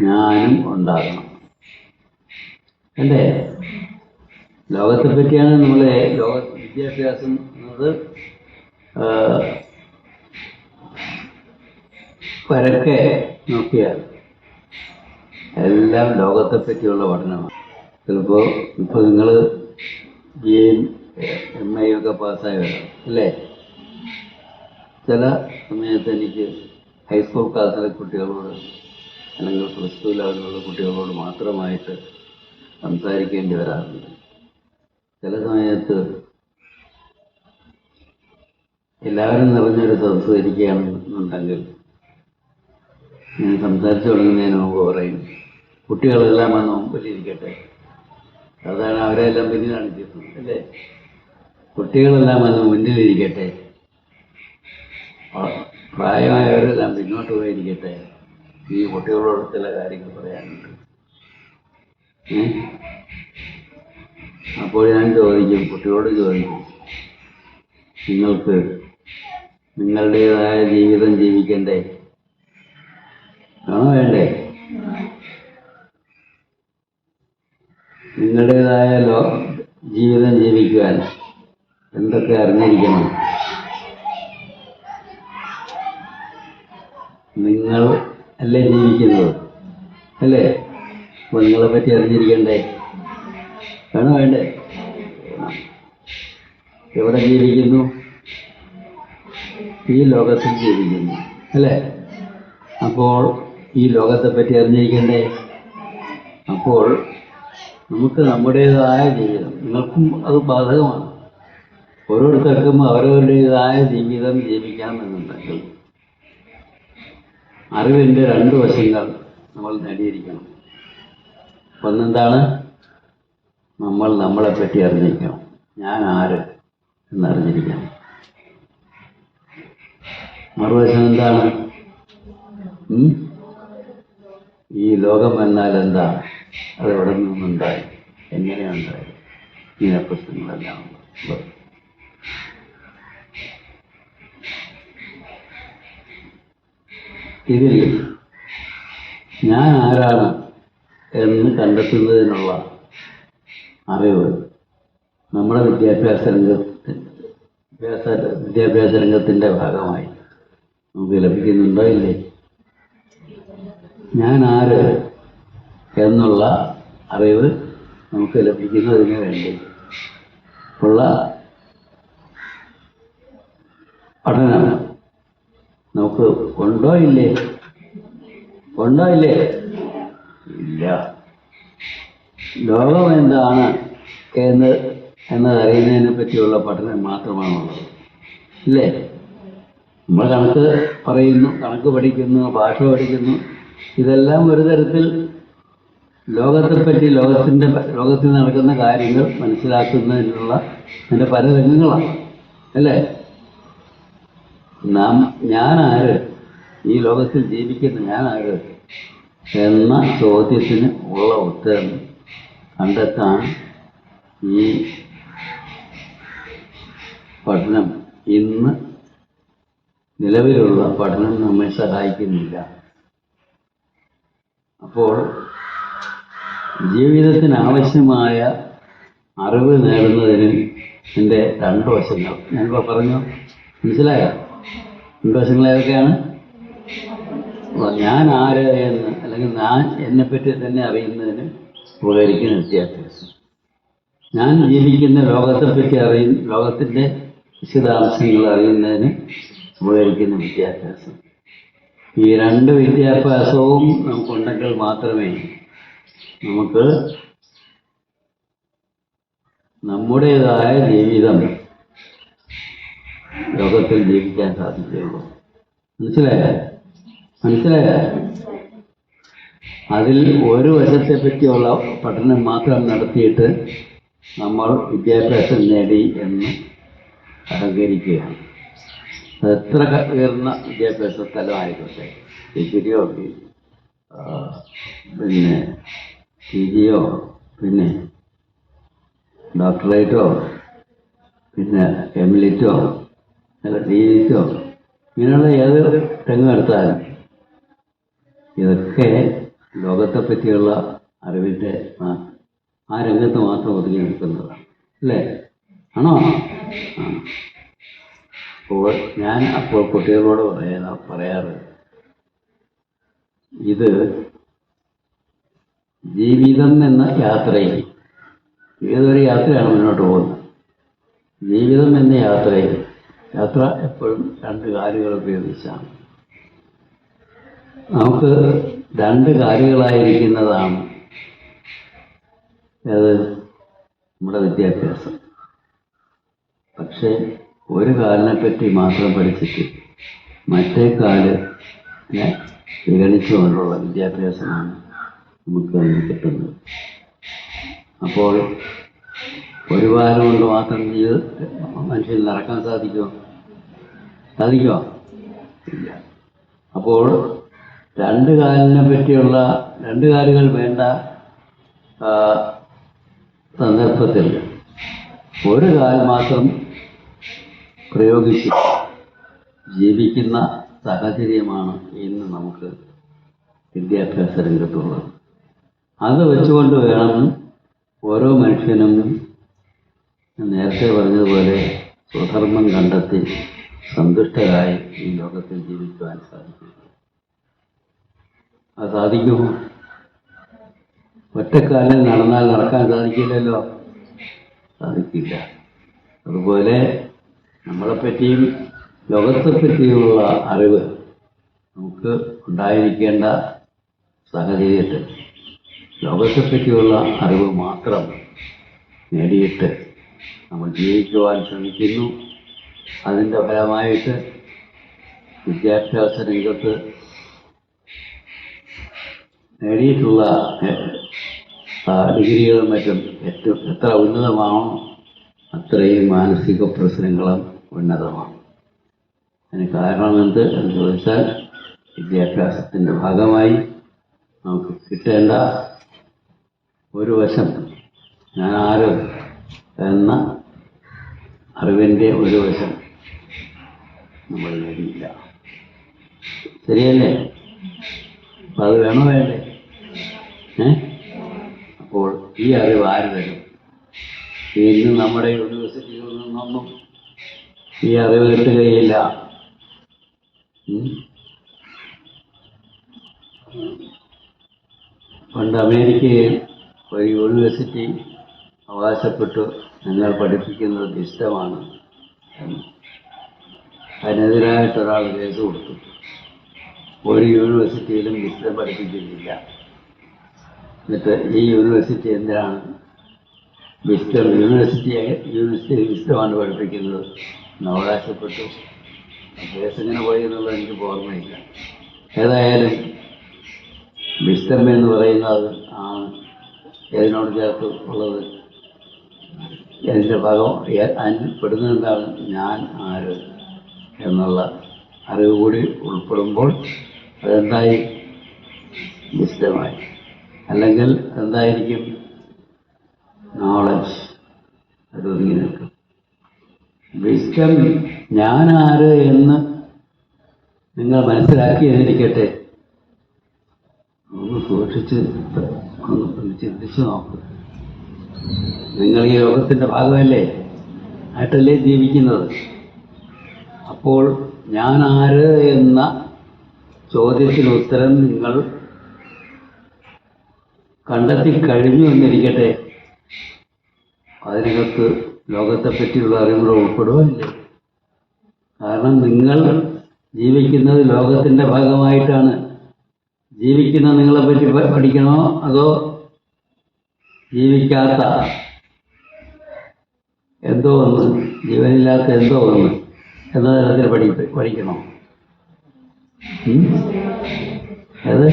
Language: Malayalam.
ഞാനും ഉണ്ടാകണം. അല്ലേ? ലോകത്തെ പറ്റിയാണ് നമ്മളെ വിദ്യാഭ്യാസം എന്നത് പരക്കെ നോക്കിയാൽ എല്ലാം ലോകത്തെ പറ്റിയുള്ള പഠനമാണ്. ചിലപ്പോൾ ഇപ്പോൾ നിങ്ങൾ BA MA ഒക്കെ പാസ്സായി വരാം അല്ലേ? ചില സമയത്ത് എനിക്ക് ഹൈസ്കൂൾ ക്ലാസ്സിലെ കുട്ടികളോട് അല്ലെങ്കിൽ പ്ലസ് 2 ലെവലിലുള്ള കുട്ടികളോട് മാത്രമായിട്ട് സംസാരിക്കേണ്ടി വരാറുണ്ട്. ചില സമയത്ത് എല്ലാവരും നിറഞ്ഞൊരു സദസ്സ് ഇരിക്കുകയാണെന്നുണ്ടെങ്കിൽ ഞാൻ സംസാരിച്ചു തുടങ്ങുന്നതിന് മുമ്പ് പറയും, കുട്ടികളെല്ലാം വന്ന് മുമ്പിലിരിക്കട്ടെ. അതാണ് അവരെല്ലാം പിന്നിൽ കാണിച്ചിട്ടുണ്ട് അല്ലേ? കുട്ടികളെല്ലാം വന്ന് മുന്നിലിരിക്കട്ടെ, പ്രായമായവരെല്ലാം പിന്നോട്ട് പോയിരിക്കട്ടെ. ഈ കുട്ടികളോട് ചില കാര്യങ്ങൾ പറയാനുണ്ട്. അപ്പോൾ ഞാൻ ചോദിക്കും, കുട്ടികളോട് ചോദിക്കും, നിങ്ങൾക്ക് നിങ്ങളുടേതായ ജീവിതം ജീവിക്കണ്ടേ? ആണോ വേണ്ടേ? നിങ്ങളുടേതായ ജീവിതം ജീവിക്കുവാൻ എന്തൊക്കെ അറിഞ്ഞിരിക്കണം? നിങ്ങൾ അല്ലേ ജീവിക്കുന്നത് അല്ലേ? അപ്പോൾ നിങ്ങളെ പറ്റി അറിഞ്ഞിരിക്കണ്ടേ? വേണോ വേണ്ടേ? എവിടെ ജീവിക്കുന്നു? ഈ ലോകത്തിൽ ജീവിക്കുന്നു അല്ലേ? അപ്പോൾ ഈ ലോകത്തെ പറ്റി അറിഞ്ഞിരിക്കണ്ടേ? അപ്പോൾ നമുക്ക് നമ്മുടേതായ ജീവിതം, നിങ്ങൾക്കും അത് ബാധകമാണ്. ഓരോരുത്തർക്കും അവരവരുടേതായ ജീവിതം ജീവിക്കാമെന്നുണ്ടെങ്കിൽ അറിവിൻ്റെ 2 വശങ്ങൾ നമ്മൾ നേടിയിരിക്കണം. ഒന്നെന്താണ്? നമ്മൾ നമ്മളെപ്പറ്റി അറിഞ്ഞിരിക്കണം. ഞാൻ ആര് എന്നറിഞ്ഞിരിക്കണം. മറുവശം എന്താണ്? ഈ ലോകം എന്നാൽ എന്താ? അതെവിടെ നിന്നുണ്ടായി? എങ്ങനെയുണ്ടായി? ഇങ്ങനെ പ്രശ്നങ്ങളെല്ലാം ഉണ്ട്. ഇതിൽ ഞാൻ ആരാണ് എന്ന് കണ്ടെത്തുന്നതിനുള്ള അറിവ് നമ്മുടെ വിദ്യാഭ്യാസ രംഗത്തിൻ്റെ ഭാഗമായി നമുക്ക് ലഭിക്കുന്നുണ്ടോ ഇല്ലേ? ഞാൻ ആര് എന്നുള്ള അറിവ് നമുക്ക് ലഭിക്കുന്നതിന് വേണ്ടി ഉള്ള പഠനം നമുക്ക് ഉണ്ടോ ഇല്ലേ? ഉണ്ടോ ഇല്ലേ? ഇല്ല. ലോകം എന്താണ് എന്നതറിയുന്നതിനെ പറ്റിയുള്ള പഠനം മാത്രമാണുള്ളത് ഇല്ലേ? നമ്മൾ കണക്ക് പറയുന്നു, കണക്ക് പഠിക്കുന്നു, ഭാഷ പഠിക്കുന്നു. ഇതെല്ലാം ഒരു തരത്തിൽ ലോകത്തെപ്പറ്റി, ലോകത്തിൽ നടക്കുന്ന കാര്യങ്ങൾ മനസ്സിലാക്കുന്നതിനുള്ള അതിൻ്റെ പല രംഗങ്ങളാണ് അല്ലേ? ഞാനാര്, ഈ ലോകത്തിൽ ജീവിക്കുന്ന ഞാനാര് എന്ന ചോദ്യത്തിന് ഉള്ള ഉത്തരം കണ്ടെത്താൻ ഈ പഠനം, ഇന്ന് നിലവിലുള്ള പഠനം നമ്മെ സഹായിക്കുന്നില്ല. അപ്പോൾ ജീവിതത്തിന് ആവശ്യമായ അറിവ് നേടുന്നതിന് എൻ്റെ 2 വശങ്ങൾ ഞാനിപ്പോൾ പറഞ്ഞു. മനസ്സിലായോ? 2 വശങ്ങൾ ഏതൊക്കെയാണ്? ഞാൻ ആര് എന്ന്, അല്ലെങ്കിൽ ഞാൻ എന്നെപ്പറ്റി തന്നെ അറിയുന്നതിന് ഉപകരിക്കുന്ന വിദ്യാഭ്യാസം. ഞാൻ ജീവിക്കുന്ന ലോകത്തെപ്പറ്റി ലോകത്തിൻ്റെ വിശദാംശങ്ങൾ അറിയുന്നതിന് ഉപകരിക്കുന്ന വിദ്യാഭ്യാസം. ഈ 2 വിദ്യാഭ്യാസവും നമുക്കുണ്ടെങ്കിൽ മാത്രമേ നമുക്ക് നമ്മുടേതായ ജീവിതം ലോകത്തിൽ ജീവിക്കാൻ സാധിക്കുകയുള്ളൂ. മനസ്സിലായ? അതിൽ ഒരു വശത്തെ പറ്റിയുള്ള പഠനം മാത്രം നടത്തിയിട്ട് നമ്മൾ വിദ്യാഭ്യാസം നേടി എന്ന് അഹങ്കരിക്കുകയാണ്. എത്ര ഉയർന്ന വിദ്യാഭ്യാസ സ്ഥലമായിക്കോട്ടെ, ഡിഗ്രിയോ പിന്നെ PGയോ പിന്നെ ഡോക്ടറേറ്റോ പിന്നെ MLitോ അല്ല DLitോ ഇങ്ങനെയുള്ള ഏത് രംഗം എടുത്താലും ഇതൊക്കെ ലോകത്തെ പറ്റിയുള്ള അറിവിൻ്റെ ആ രംഗത്ത് മാത്രം ഒതുങ്ങി നിൽക്കുന്നതാണ് അല്ലേ? ആണോ? ആ. അപ്പോൾ ഞാൻ അപ്പോൾ കുട്ടികളോട് പറയാറ് ഇത് ജീവിതം എന്ന യാത്രയിൽ ഏതൊരു യാത്രയാണ് മുന്നോട്ട് പോകുന്നത്. ജീവിതം എന്ന യാത്രയിൽ യാത്ര എപ്പോഴും രണ്ട് കാലുകൾ ഉപയോഗിച്ചാണ്. നമുക്ക് രണ്ട് കാലുകളായിരിക്കുന്നതാണ് അത് നമ്മുടെ വിദ്യാഭ്യാസം. പക്ഷേ ഒരു കാലിനെ പറ്റി മാത്രം പഠിച്ചിട്ട് മറ്റേ കാലിനെ വിഗണിച്ചുകൊണ്ടുള്ള വിദ്യാഭ്യാസമാണ് നമുക്ക് കിട്ടുന്നത്. അപ്പോൾ ഒരു കാലം കൊണ്ട് മാത്രം മനുഷ്യൻ നടക്കാൻ സാധിക്കുമോ? ഇല്ല. അപ്പോൾ രണ്ട് കാലിനെ പറ്റിയുള്ള രണ്ട് കാലുകൾ വേണ്ട സന്ദർഭത്തിൽ ഒരു കാൽ മാത്രം പ്രയോഗിച്ച് ജീവിക്കുന്ന സാഹചര്യമാണ് ഇന്ന് നമുക്ക് വിദ്യാഭ്യാസ രംഗത്തുള്ളത്. അത് വെച്ചുകൊണ്ട് വേണം ഓരോ മനുഷ്യനും നേരത്തെ പറഞ്ഞതുപോലെ സ്വധർമ്മം കണ്ടെത്തി സന്തുഷ്ടരായി ഈ ലോകത്തിൽ ജീവിക്കുവാൻ സാധിക്കും. അത് സാധിക്കുമോ? ഒറ്റക്കാലിൽ നടക്കാൻ സാധിക്കില്ലല്ലോ, സാധിക്കില്ല. അതുപോലെ നമ്മളെപ്പറ്റിയും ലോകത്തെപ്പറ്റിയുള്ള അറിവ് നമുക്ക് ഉണ്ടായിരിക്കേണ്ട സാഹചര്യത്തിൽ ലോകത്തെപ്പറ്റിയുള്ള അറിവ് മാത്രം നേടിയിട്ട് നമ്മൾ ജീവിക്കുവാൻ ശ്രമിക്കുന്നു. അതിൻ്റെ ഫലമായിട്ട് വിദ്യാഭ്യാസ രംഗത്ത് നേടിയിട്ടുള്ള ഡിഗ്രികളും മറ്റും എത്ര ഉന്നതമാണോ അത്രയും മാനസിക പ്രശ്നങ്ങളും ഉന്നതമാണ്. അതിന് കാരണം എന്ത് എന്ന് ചോദിച്ചാൽ വിദ്യാഭ്യാസത്തിൻ്റെ ഭാഗമായി നമുക്ക് കിട്ടേണ്ട ഒരു വശം ഞാൻ ആര് എന്ന അറിവിൻ്റെ ഒരു വശം നമ്മൾ നേടിയില്ല. ശരിയല്ലേ? അപ്പം അത് വേണോ വേണ്ടേ? അപ്പോൾ ഈ അറിവ് ആര് തരും? ഇന്ന് നമ്മുടെ യൂണിവേഴ്സിറ്റികളിൽ നിന്നൊന്നും ഈ അറിവ് കിട്ടുകയില്ല. പണ്ട് അമേരിക്കയിൽ ഒരു യൂണിവേഴ്സിറ്റി അവകാശപ്പെട്ടു നിങ്ങൾ പഠിപ്പിക്കുന്നത് ഇഷ്ടമാണ് എന്ന്. അതിനെതിരായിട്ടൊരാൾ കേസ് കൊടുത്തു. ഒരു യൂണിവേഴ്സിറ്റിയിലും ഇഷ്ടം പഠിപ്പിക്കുന്നില്ല. എന്നിട്ട് ഈ യൂണിവേഴ്സിറ്റി എന്തിനാണ് യൂണിവേഴ്സിറ്റി ഇഷ്ടമാണ് പഠിപ്പിക്കുന്നത് എന്ന് അവകാശപ്പെട്ടു. കേസ് എങ്ങനെ പോയി എന്നുള്ളത് എനിക്ക് ഓർമ്മയില്ല. ഏതായാലും വിസ്റ്റം എന്ന് പറയുന്നത് ആണ് ഏതിനോട് ചേർത്ത് ഉള്ളത്. അതിൻ്റെ ഭാഗം പെടുന്നത് എന്താണ്? ഞാൻ ആര് എന്നുള്ള അറിവ് കൂടി ഉൾപ്പെടുമ്പോൾ അതെന്തായി? വിസ്റ്റമായി. അല്ലെങ്കിൽ എന്തായിരിക്കും? നോളജ്. അത് ഒതുങ്ങി നിൽക്കും. വിസ്റ്റം ഞാനാര് എന്ന് നിങ്ങൾ മനസ്സിലാക്കിയതിരിക്കട്ടെ, ഒന്ന് സൂക്ഷിച്ച് ഒന്ന് ചിന്തിച്ചു നോക്ക്. നിങ്ങൾ ഈ ലോകത്തിൻ്റെ ഭാഗമല്ലേ, ആയിട്ടല്ലേ ജീവിക്കുന്നത്. അപ്പോൾ ഞാൻ ആര് എന്ന ചോദ്യത്തിന് ഉത്തരം നിങ്ങൾ കണ്ടെത്തി കഴിഞ്ഞു എന്നിരിക്കട്ടെ, അതിനകത്ത് ലോകത്തെപ്പറ്റിയുള്ള അറിവുകൾ ഉൾപ്പെടുവാനില്ലേ? കാരണം നിങ്ങൾ ജീവിക്കുന്നത് ലോകത്തിൻ്റെ ഭാഗമായിട്ടാണ്. ജീവിക്കുന്ന നിങ്ങളെപ്പറ്റി പഠിക്കണോ അതോ ജീവിക്കാത്ത എന്തോ ഒന്ന്, ജീവനില്ലാത്ത എന്തോ ഒന്ന് എന്ന തരത്തിൽ പഠിക്കണോ? അത്